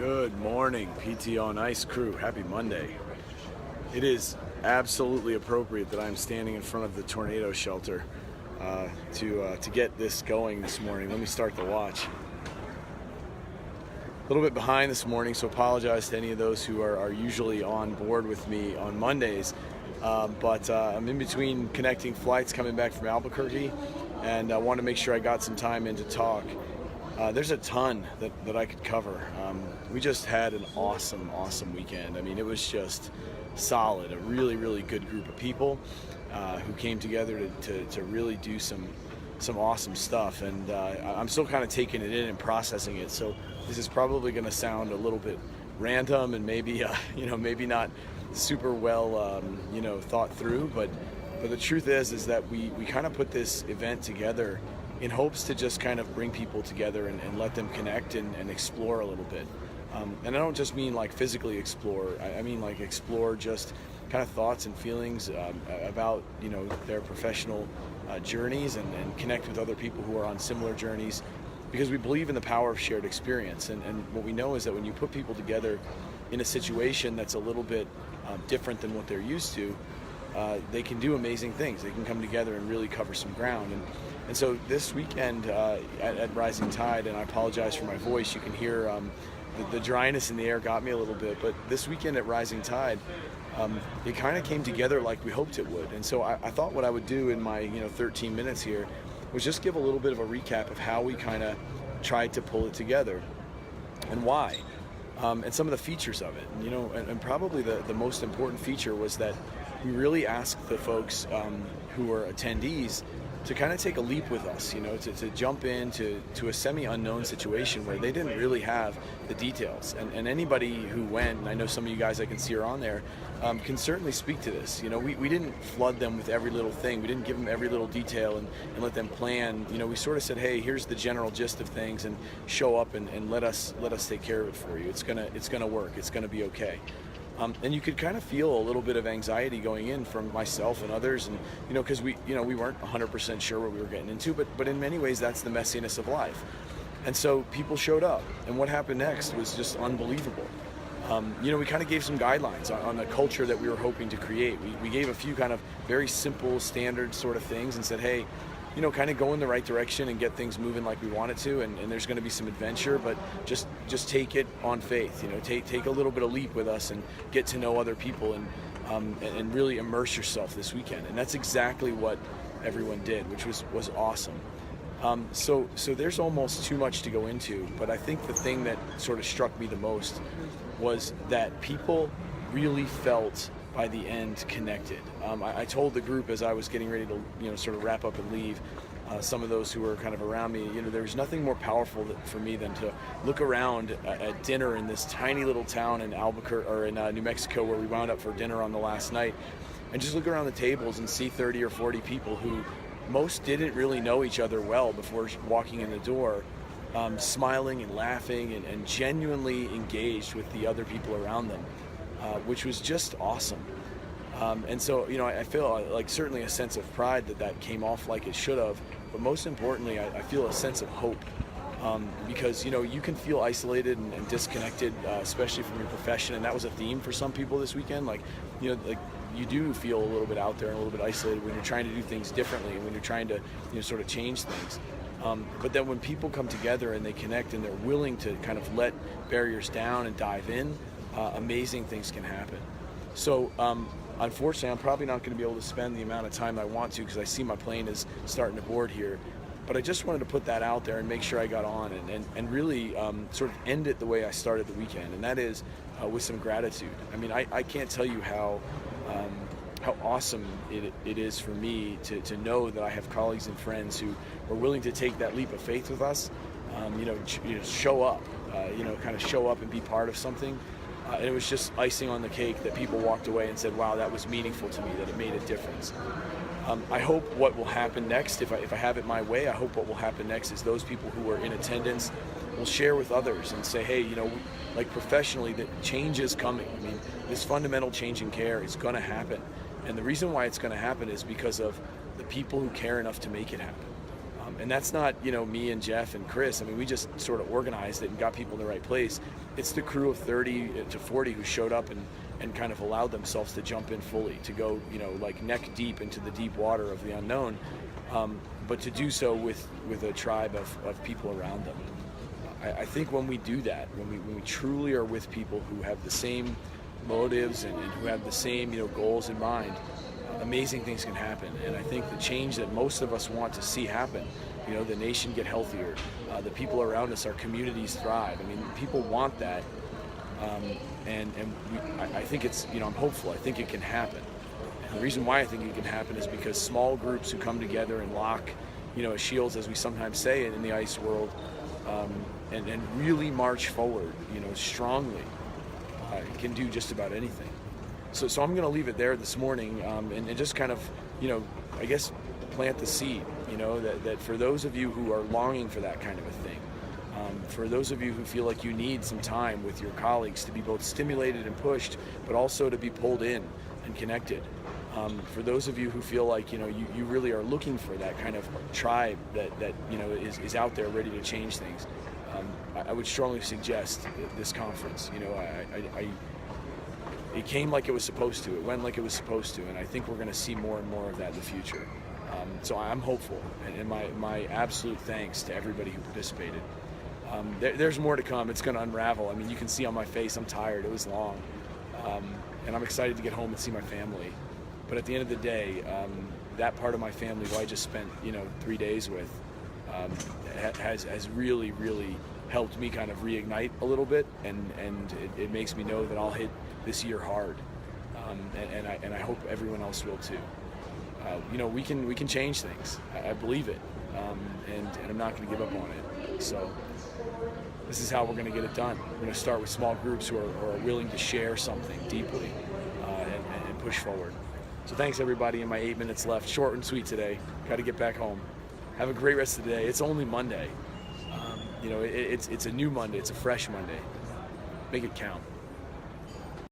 Good morning, PTO and Ice crew. Happy Monday. It is absolutely appropriate that I'm standing in front of the tornado shelter to get this going this morning. Let me start the watch. A little bit behind this morning, so apologize to any of those who are usually on board with me on Mondays. But I'm in between connecting flights coming back from Albuquerque, and I want to make sure I got some time in to talk. There's a ton that I could cover. We just had an awesome weekend. I mean, it was just solid. A really good group of people who came together to really do some awesome stuff. And I'm still kind of taking it in and processing it. So this is probably going to sound a little bit random and maybe maybe not super well thought through. But the truth is that we kind of put this event together in hopes to just kind of bring people together and let them connect and explore a little bit. And I don't just mean like physically explore, I mean like explore just kind of thoughts and feelings about their professional journeys and connect with other people who are on similar journeys, because we believe in the power of shared experience. And what we know is that when you put people together in a situation that's a little bit different than what they're used to, they can do amazing things. They can come together and really cover some ground. And so this weekend at Rising Tide, and I apologize for my voice, you can hear the dryness in the air got me a little bit, but this weekend at Rising Tide, it kind of came together like we hoped it would. And so I thought what I would do in my 13 minutes here was just give a little bit of a recap of how we kind of tried to pull it together and why, and some of the features of it. And probably the most important feature was that we really asked the folks who were attendees to kind of take a leap with us, to jump into a semi-unknown situation where they didn't really have the details. And anybody who went, and I know some of you guys I can see are on there, can certainly speak to this. We didn't flood them with every little thing. We didn't give them every little detail and let them plan. We sort of said, hey, here's the general gist of things, and show up and let us take care of it for you. It's gonna work. It's gonna be okay. And you could kind of feel a little bit of anxiety going in from myself and others, and because we weren't 100% sure what we were getting into, but in many ways that's the messiness of life. And so people showed up, and what happened next was just unbelievable. We kind of gave some guidelines on the culture that we were hoping to create. We gave a few kind of very simple, standard sort of things, and said, hey, kind of go in the right direction and get things moving like we want it to, and there's going to be some adventure, but just take it on faith. Take a little bit of leap with us and get to know other people and really immerse yourself this weekend. And that's exactly what everyone did, which was awesome. So there's almost too much to go into, but I think the thing that sort of struck me the most was that people really felt by the end connected. I told the group as I was getting ready to sort of wrap up and leave, some of those who were kind of around me, there's nothing more powerful for me than to look around at dinner in this tiny little town in Albuquerque, or in New Mexico, where we wound up for dinner on the last night, and just look around the tables and see 30 or 40 people who most didn't really know each other well before walking in the door, smiling and laughing and genuinely engaged with the other people around them. Which was just awesome. And so, I feel like certainly a sense of pride that came off like it should have, but most importantly, I feel a sense of hope. Because, you can feel isolated and disconnected, especially from your profession, and that was a theme for some people this weekend. You do feel a little bit out there and a little bit isolated when you're trying to do things differently and when you're trying to, sort of change things. But then when people come together and they connect and they're willing to kind of let barriers down and dive in, amazing things can happen. So unfortunately, I'm probably not going to be able to spend the amount of time I want to, because I see my plane is starting to board here. But I just wanted to put that out there and make sure I got on and really sort of end it the way I started the weekend, and that is with some gratitude. I mean, I can't tell you how awesome it is for me to know that I have colleagues and friends who are willing to take that leap of faith with us, show up, kind of show up and be part of something. And it was just icing on the cake that people walked away and said, wow, that was meaningful to me, that it made a difference. I hope what will happen next, if I have it my way, I hope what will happen next is those people who are in attendance will share with others and say, hey, like professionally, that change is coming. I mean, this fundamental change in care is going to happen. And the reason why it's going to happen is because of the people who care enough to make it happen. And that's not, me and Jeff and Chris. I mean, we just sort of organized it and got people in the right place. It's the crew of 30 to 40 who showed up and kind of allowed themselves to jump in fully, to go, like neck deep into the deep water of the unknown, but to do so with a tribe of people around them. I think when we do that, when we truly are with people who have the same motives and who have the same, goals in mind, amazing things can happen. And I think the change that most of us want to see happen, the nation get healthier, the people around us, our communities thrive. I mean, people want that, I think it's, I'm hopeful. I think it can happen. And the reason why I think it can happen is because small groups who come together and lock, as shields, as we sometimes say in the ice world, and really march forward, strongly, can do just about anything. So I'm going to leave it there this morning, and just kind of, I guess, plant the seed, that for those of you who are longing for that kind of a thing, for those of you who feel like you need some time with your colleagues to be both stimulated and pushed, but also to be pulled in and connected, for those of you who feel like, you really are looking for that kind of tribe that is out there ready to change things, I would strongly suggest this conference. It came like it was supposed to. It went like it was supposed to, and I think we're going to see more and more of that in the future. So I'm hopeful, and my absolute thanks to everybody who participated. There's more to come. It's going to unravel. I mean, you can see on my face I'm tired. It was long, and I'm excited to get home and see my family. But at the end of the day, that part of my family who I just spent 3 days with has really, really helped me kind of reignite a little bit, and it makes me know that I'll hit this year hard, and I hope everyone else will too. We can change things. I believe it, and I'm not going to give up on it. So this is how we're going to get it done. We're going to start with small groups who are willing to share something deeply, and push forward. So thanks everybody. In my 8 minutes left, short and sweet today. Got to get back home. Have a great rest of the day. It's only Monday. It's a new Monday. It's a fresh Monday. Make it count.